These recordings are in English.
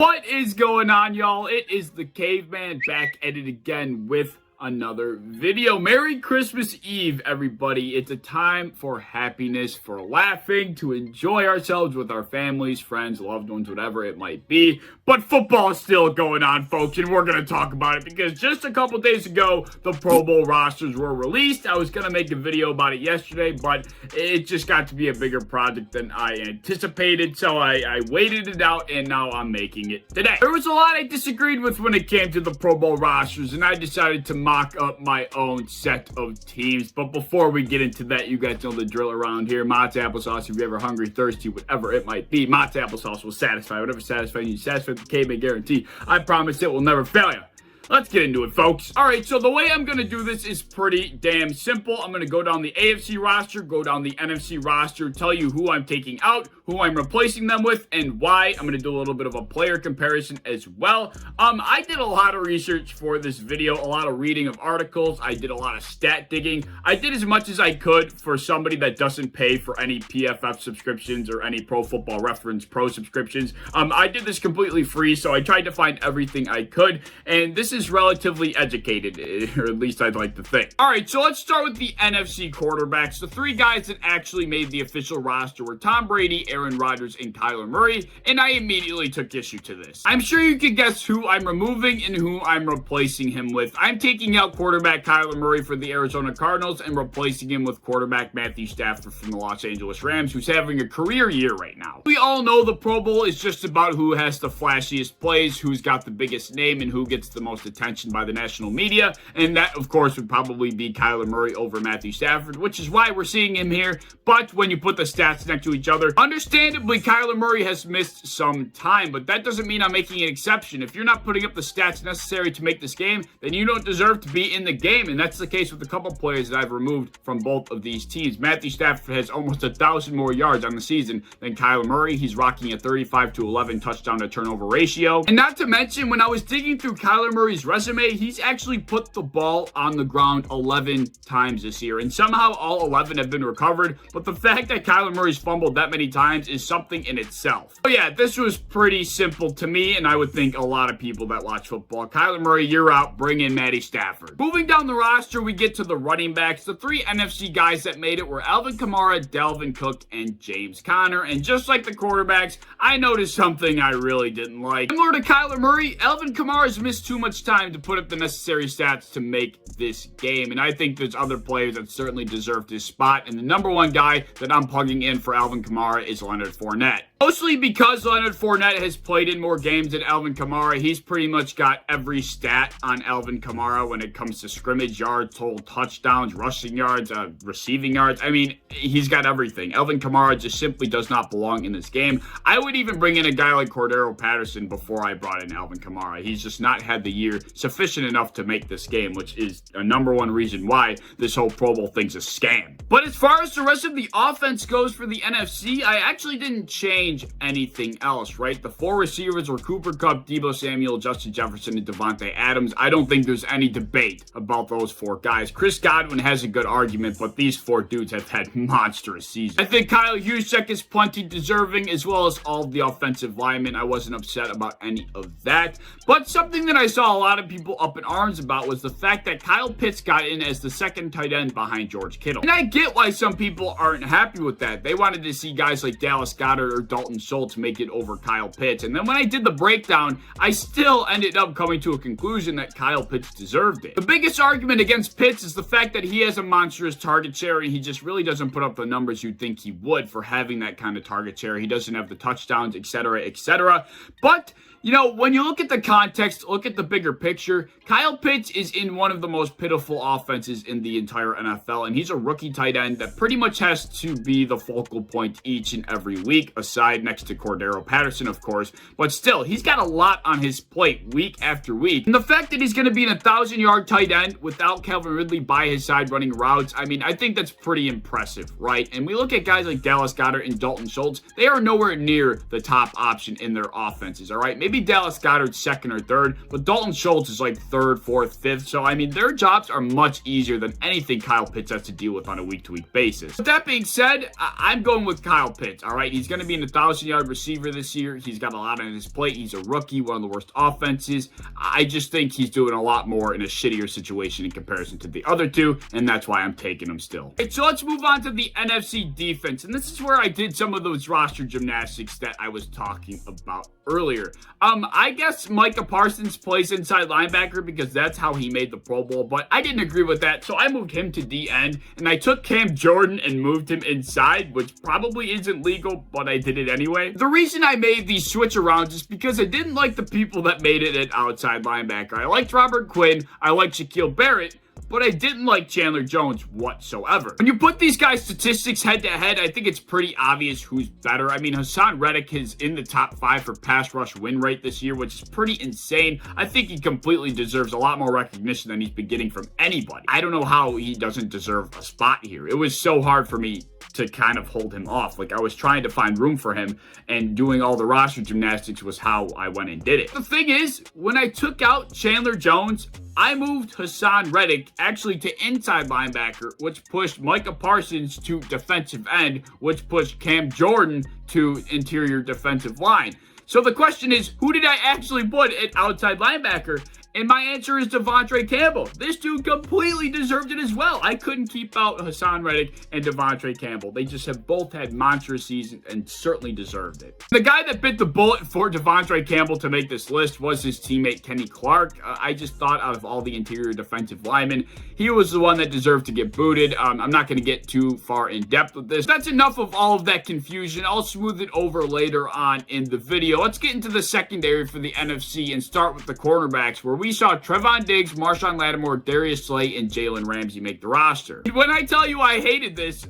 What is going on, y'all? It is the Caveman back at it again with another video. Merry Christmas Eve, everybody. It's a time for happiness, for laughing, to enjoy ourselves with our families, friends, loved ones, whatever it might be. But football is still going on, folks, and we're going to talk about it because just a couple days ago, the Pro Bowl rosters were released. I was going to make a video about it yesterday, but it just got to be a bigger project than I anticipated, so I waited it out, and now I'm making it today. There was a lot I disagreed with when it came to the Pro Bowl rosters, and I decided to mock up my own set of teams. But before we get into that, you guys know the drill around here. Mott's applesauce, if you're ever hungry, thirsty, whatever it might be, Mott's applesauce will satisfy whatever satisfying you satisfy the Caveman guarantee. I promise it will never fail you. Let's get into it, folks. All right, so the way I'm going to do this is pretty damn simple. I'm going to go down the AFC roster, go down the NFC roster, tell you who I'm taking out, who I'm replacing them with, and why. I'm going to do a little bit of a player comparison as well. I did a lot of research for this video, a lot of reading of articles. I did a lot of stat digging. I did as much as I could for somebody that doesn't pay for any PFF subscriptions or any Pro Football Reference Pro subscriptions. I did this completely free, so I tried to find everything I could, and this is relatively educated, or at least I'd like to think. All right, so let's start with the NFC quarterbacks. The three guys that actually made the official roster were Tom Brady, Aaron Rodgers, and Kyler Murray, and I immediately took issue to this. I'm sure you can guess who I'm removing and who I'm replacing him with. I'm taking out quarterback Kyler Murray for the Arizona Cardinals and replacing him with quarterback Matthew Stafford from the Los Angeles Rams, who's having a career year right now. We all know the Pro Bowl is just about who has the flashiest plays, who's got the biggest name, and who gets the most attention by the national media, and that, of course, would probably be Kyler Murray over Matthew Stafford, which is why we're seeing him here. But when you put the stats next to each other, understandably, Kyler Murray has missed some time, but that doesn't mean I'm making an exception. If you're not putting up the stats necessary to make this game, then you don't deserve to be in the game, and that's the case with a couple players that I've removed from both of these teams. Matthew Stafford has almost 1,000 more yards on the season than Kyler Murray. He's rocking a 35-11 touchdown to turnover ratio. And not to mention, when I was digging through Kyler Murray's resume, he's actually put the ball on the ground 11 times this year, and somehow all 11 have been recovered. But the fact that Kyler Murray's fumbled that many times is something in itself. So yeah, this was pretty simple to me, and I would think a lot of people that watch football. Kyler Murray, you're out. Bring in Matty Stafford. Moving down the roster, we get to the running backs. The three NFC guys that made it were Alvin Kamara, Dalvin Cook, and James Conner. And just like the quarterbacks, I noticed something I really didn't like. Similar to Kyler Murray, Alvin Kamara's missed too much time to put up the necessary stats to make this game, and I think there's other players that certainly deserve this spot, and the number one guy that I'm plugging in for Alvin Kamara is Leonard Fournette. Mostly because Leonard Fournette has played in more games than Alvin Kamara. He's pretty much got every stat on Alvin Kamara when it comes to scrimmage yards, total touchdowns, rushing yards, receiving yards. I mean, he's got everything. Alvin Kamara just simply does not belong in this game. I would even bring in a guy like Cordero Patterson before I brought in Alvin Kamara. He's just not had the year sufficient enough to make this game, which is a number one reason why this whole Pro Bowl thing's a scam. But as far as the rest of the offense goes for the NFC, I actually didn't change anything else, right? The four receivers were Cooper Kupp, Deebo Samuel, Justin Jefferson, and Devontae Adams. I don't think there's any debate about those four guys. Chris Godwin has a good argument, but these four dudes have had monstrous seasons. I think Kyle Juszczyk is plenty deserving, as well as all the offensive linemen. I wasn't upset about any of that. But something that I saw a lot of people up in arms about was the fact that Kyle Pitts got in as the second tight end behind George Kittle. And I get why some people aren't happy with that. They wanted to see guys like Dallas Goedert or Dalton Schultz make it over Kyle Pitts. And then when I did the breakdown, I still ended up coming to a conclusion that Kyle Pitts deserved it. The biggest argument against Pitts is the fact that he has a monstrous target share, and he just really doesn't put up the numbers you'd think he would for having that kind of target share. He doesn't have the touchdowns, etc., etc. But you know, when you look at the context, look at the bigger picture, Kyle Pitts is in one of the most pitiful offenses in the entire NFL, and he's a rookie tight end that pretty much has to be the focal point each and every week, aside next to Cordero Patterson, of course. But still, he's got a lot on his plate week after week. And the fact that he's going to be an 1,000-yard tight end without Calvin Ridley by his side running routes, I mean, I think that's pretty impressive, right? And we look at guys like Dallas Goedert and Dalton Schultz, they are nowhere near the top option in their offenses, all right? Maybe Maybe Dallas Goedert's second or third, but Dalton Schultz is like third, fourth, fifth. So, I mean, their jobs are much easier than anything Kyle Pitts has to deal with on a week-to-week basis. With that being said, I'm going with Kyle Pitts, all right? He's going to be an 1,000-yard receiver this year. He's got a lot on his plate. He's a rookie, one of the worst offenses. I just think he's doing a lot more in a shittier situation in comparison to the other two, and that's why I'm taking him still. Okay, so let's move on to the NFC defense, and this is where I did some of those roster gymnastics that I was talking about earlier. I guess Micah Parsons plays inside linebacker because that's how he made the Pro Bowl, but I didn't agree with that, so I moved him to D-end, and I took Cam Jordan and moved him inside, which probably isn't legal, but I did it anyway. The reason I made these switch arounds is because I didn't like the people that made it at outside linebacker. I liked Robert Quinn, I liked Shaquille Barrett, but I didn't like Chandler Jones whatsoever. When you put these guys' statistics head-to-head, I think it's pretty obvious who's better. I mean, Hassan Reddick is in the top 5 for pass rush win rate this year, which is pretty insane. I think he completely deserves a lot more recognition than he's been getting from anybody. I don't know how he doesn't deserve a spot here. It was so hard for me to kind of hold him off. Like, I was trying to find room for him, and doing all the roster gymnastics was how I went and did it. The thing is, when I took out Chandler Jones, I moved Hassan Reddick actually to inside linebacker, which pushed Micah Parsons to defensive end, which pushed Cam Jordan to interior defensive line. So the question is, who did I actually put at outside linebacker? And my answer is Devontae Campbell. This dude completely deserved it as well. I couldn't keep out Hassan Reddick and Devontae Campbell. They just have both had monstrous seasons and certainly deserved it. The guy that bit the bullet for Devontae Campbell to make this list was his teammate Kenny Clark. I just thought out of all the interior defensive linemen, he was the one that deserved to get booted. I'm not going to get too far in depth with this. That's enough of all of that confusion. I'll smooth it over later on in the video. Let's get into the secondary for the NFC and start with the cornerbacks, where we saw Trevon Diggs, Marshawn Lattimore, Darius Slay, and Jalen Ramsey make the roster. When I tell you I hated this,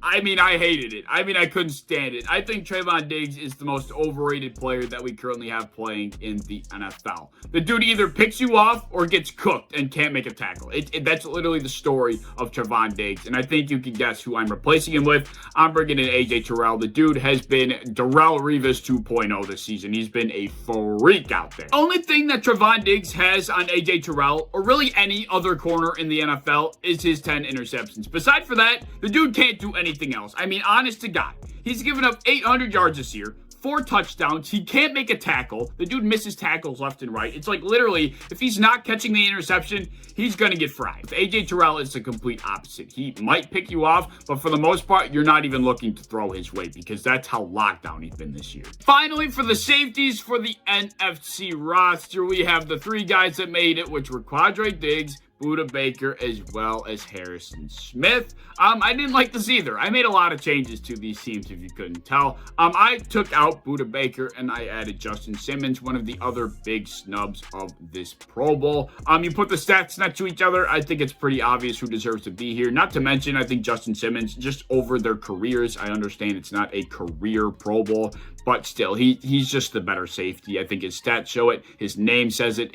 I mean, I hated it. I mean, I couldn't stand it. I think Trevon Diggs is the most overrated player that we currently have playing in the NFL. The dude either picks you off or gets cooked and can't make a tackle. That's literally the story of Trevon Diggs, and I think you can guess who I'm replacing him with. I'm bringing in A.J. Terrell. The dude has been Darrelle Revis 2.0 this season. He's been a freak out there. Only thing that Trevon Diggs has on A.J. Terrell, or really any other corner in the NFL, is his 10 interceptions. Besides for that, the dude can't do anything else. I mean, honest to God, he's given up 800 yards this year, 4 touchdowns. He can't make a tackle. The dude misses tackles left and right. It's like literally, if he's not catching the interception, he's going to get fried. AJ Terrell is the complete opposite. He might pick you off, but for the most part, you're not even looking to throw his way because that's how locked down he's been this year. Finally, for the safeties for the NFC roster, we have the 3 guys that made it, which were Quandre Diggs, Budda Baker, as well as Harrison Smith. I didn't like this either. I made a lot of changes to these teams, if you couldn't tell. I took out Budda Baker and I added Justin Simmons, one of the other big snubs of this Pro Bowl. You put the stats next to each other, I think it's pretty obvious who deserves to be here. Not to mention, I think Justin Simmons, just over their careers, I understand it's not a career Pro Bowl, but still, he's just the better safety. I think his stats show it. His name says it.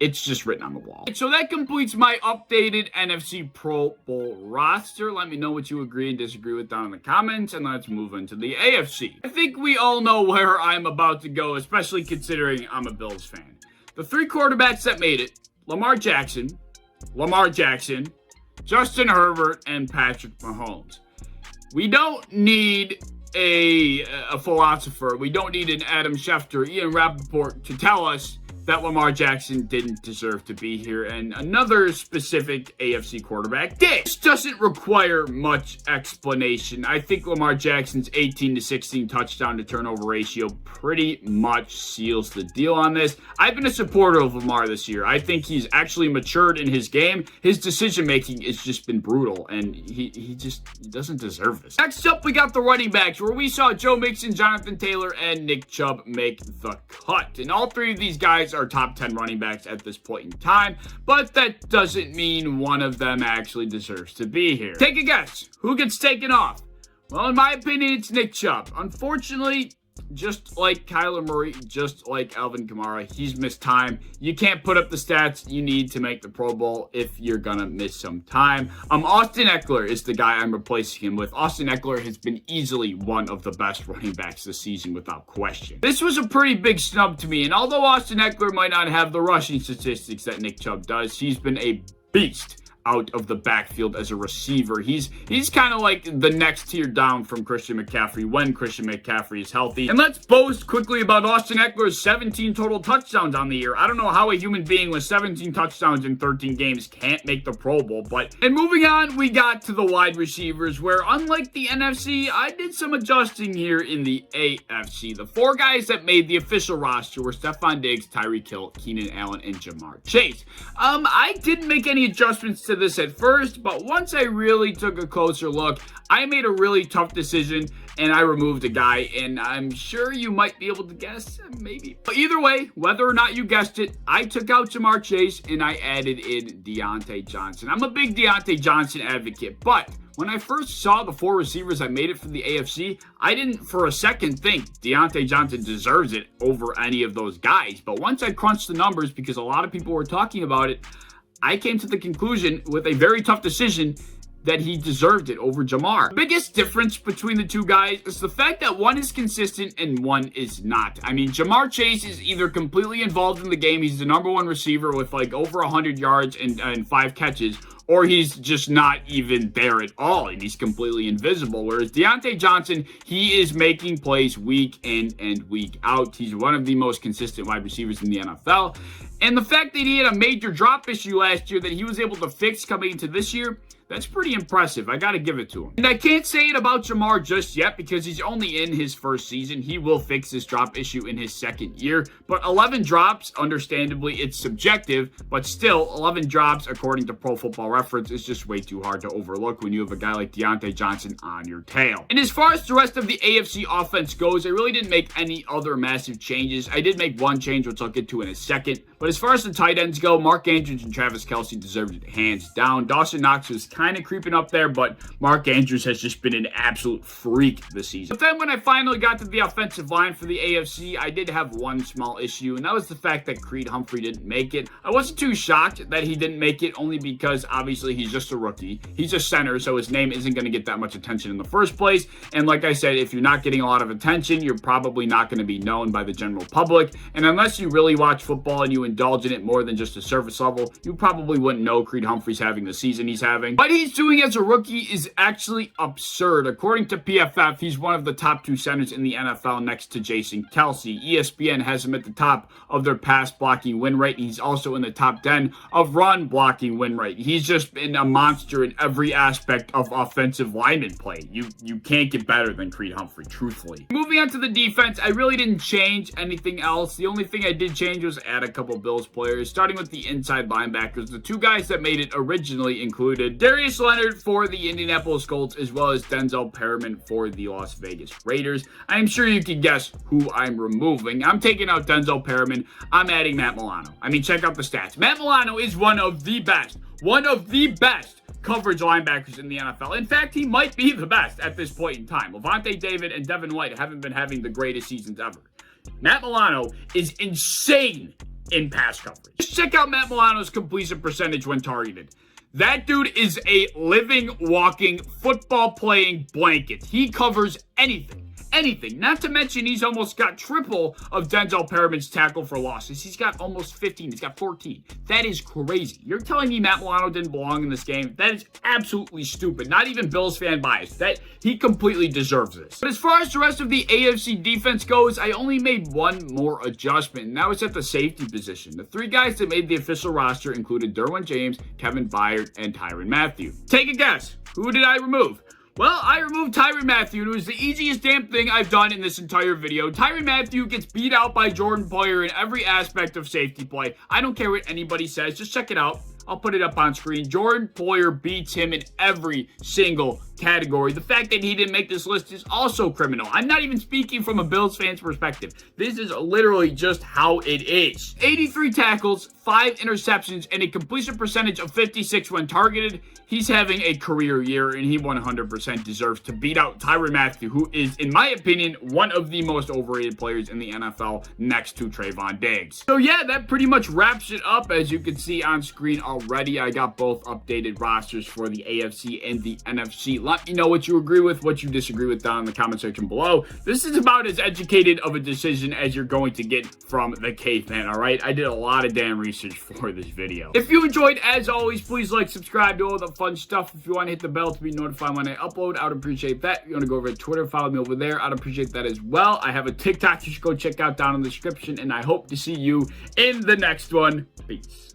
It's just written on the wall. So that completes my updated NFC Pro Bowl roster. Let me know what you agree and disagree with down in the comments, and let's move into the AFC. I think we all know where I'm about to go, especially considering I'm a Bills fan. The 3 quarterbacks that made it: Lamar Jackson, Justin Herbert, and Patrick Mahomes. We don't need a philosopher. We don't need an Adam Schefter, Ian Rappaport to tell us that Lamar Jackson didn't deserve to be here, and another specific AFC quarterback did. This doesn't require much explanation. I think Lamar Jackson's 18-16 touchdown to turnover ratio pretty much seals the deal on this. I've been a supporter of Lamar this year. I think he's actually matured in his game. His decision-making has just been brutal, and he doesn't deserve this. Next up, we got the running backs, where we saw Joe Mixon, Jonathan Taylor, and Nick Chubb make the cut. And all 3 of these guys are top 10 running backs at this point in time, but that doesn't mean one of them actually deserves to be here. Take a guess. Who gets taken off? Well, in my opinion, it's Nick Chubb. Unfortunately, just like Kyler Murray, just like Alvin Kamara, he's missed time. You can't put up the stats you need to make the Pro Bowl if you're gonna miss some time. Austin Eckler is the guy I'm replacing him with. Austin Eckler has been easily one of the best running backs this season without question. This was a pretty big snub to me, and although Austin Eckler might not have the rushing statistics that Nick Chubb does, he's been a beast out of the backfield as a receiver. He's kind of like the next tier down from Christian McCaffrey when Christian McCaffrey is healthy. And let's boast quickly about Austin Eckler's 17 total touchdowns on the year. I don't know how a human being with 17 touchdowns in 13 games can't make the Pro Bowl, and moving on, we got to the wide receivers, where unlike the NFC, I did some adjusting here in the AFC. The 4 guys that made the official roster were Stephon Diggs, Tyreek Hill, Keenan Allen, and Jamar Chase. I didn't make any adjustments to this at first, but once I really took a closer look, I made a really tough decision and I removed a guy, and I'm sure you might be able to guess, maybe. But either way, whether or not you guessed it, I took out Jamar Chase and I added in Diontae Johnson. I'm a big Diontae Johnson advocate, but when I first saw the 4 receivers that made it for the AFC, I didn't for a second think Diontae Johnson deserves it over any of those guys. But once I crunched the numbers, because a lot of people were talking about it, I came to the conclusion with a very tough decision that he deserved it over Jamar. The biggest difference between the 2 guys is the fact that one is consistent and one is not. I mean, Jamar Chase is either completely involved in the game, he's the number 1 receiver with like over 100 yards and 5 catches, or he's just not even there at all, and he's completely invisible. Whereas Diontae Johnson, he is making plays week in and week out. He's one of the most consistent wide receivers in the NFL. And the fact that he had a major drop issue last year that he was able to fix coming into this year, that's pretty impressive. I got to give it to him. And I can't say it about Jamar just yet because he's only in his first season. He will fix this drop issue in his second year. But 11 drops, understandably, it's subjective. But still, 11 drops, according to Pro Football Reference, is just way too hard to overlook when you have a guy like Diontae Johnson on your tail. And as far as the rest of the AFC offense goes, I really didn't make any other massive changes. I did make one change, which I'll get to in a second. But as far as the tight ends go, Mark Andrews and Travis Kelce deserved it hands down. Dawson Knox was kind of creeping up there, but Mark Andrews has just been an absolute freak this season. But then when I finally got to the offensive line for the AFC, I did have one small issue, and that was the fact that Creed Humphrey didn't make it. I wasn't too shocked that he didn't make it, only because obviously he's just a rookie. He's a center, so his name isn't going to get that much attention in the first place. And like I said, if you're not getting a lot of attention, you're probably not going to be known by the general public. And unless you really watch football and you indulge in it more than just a surface level, you probably wouldn't know Creed Humphrey's having the season he's having. But he's doing as a rookie is actually absurd. According to PFF, he's one of the top 2 centers in the NFL next to Jason Kelce. ESPN has him at the top of their pass blocking win rate. He's also in the top 10 of run blocking win rate. He's just been a monster in every aspect of offensive lineman play. You can't get better than Creed Humphrey, truthfully. Moving on to the defense, I really didn't change anything else. The only thing I did change was add a couple Bills players, starting with the inside linebackers. The 2 guys that made it originally included Darius Leonard for the Indianapolis Colts, as well as Denzel Perriman for the Las Vegas Raiders. I'm sure you can guess who I'm removing. I'm taking out Denzel Perriman. I'm adding Matt Milano. I mean, check out the stats. Matt Milano is one of the best coverage linebackers in the NFL. In fact, he might be the best at this point in time. Levante David and Devin White haven't been having the greatest seasons ever. Matt Milano is insane in pass coverage. Just check out Matt Milano's completion percentage when targeted. That dude is a living, walking, football-playing blanket. He covers anything. Not to mention, he's almost got triple of Denzel Perriman's tackle for losses. He's got almost 15. He's got 14. That is crazy. You're telling me Matt Milano didn't belong in this game? That is absolutely stupid. Not even Bills fan bias. That he completely deserves this. But as far as the rest of the AFC defense goes, I only made one more adjustment, and that was at the safety position. The 3 guys that made the official roster included Derwin James, Kevin Byard, and Tyrann Mathieu. Take a guess. Who did I remove? Well, I removed Tyrann Mathieu, and it was the easiest damn thing I've done in this entire video. Tyrann Mathieu gets beat out by Jordan Poyer in every aspect of safety play. I don't care what anybody says. Just check it out. I'll put it up on screen. Jordan Poyer beats him in every single category, the fact that he didn't make this list is also criminal. I'm not even speaking from a Bills fan's perspective. This is literally just how it is. 83 tackles, 5 interceptions, and a completion percentage of 56 when targeted. He's having a career year, and he 100% deserves to beat out Tyrann Mathieu, who is, in my opinion, one of the most overrated players in the NFL next to Trayvon Diggs. So yeah, that pretty much wraps it up. As you can see on screen already, I got both updated rosters for the AFC and the NFC. Let me know what you agree with, what you disagree with down in the comment section below. This is about as educated of a decision as you're going to get from the caveman, all right? I did a lot of damn research for this video. If you enjoyed, as always, please like, subscribe, do all the fun stuff. If you want to hit the bell to be notified when I upload, I would appreciate that. If you want to go over to Twitter, follow me over there, I'd appreciate that as well. I have a TikTok you should go check out down in the description, and I hope to see you in the next one. Peace.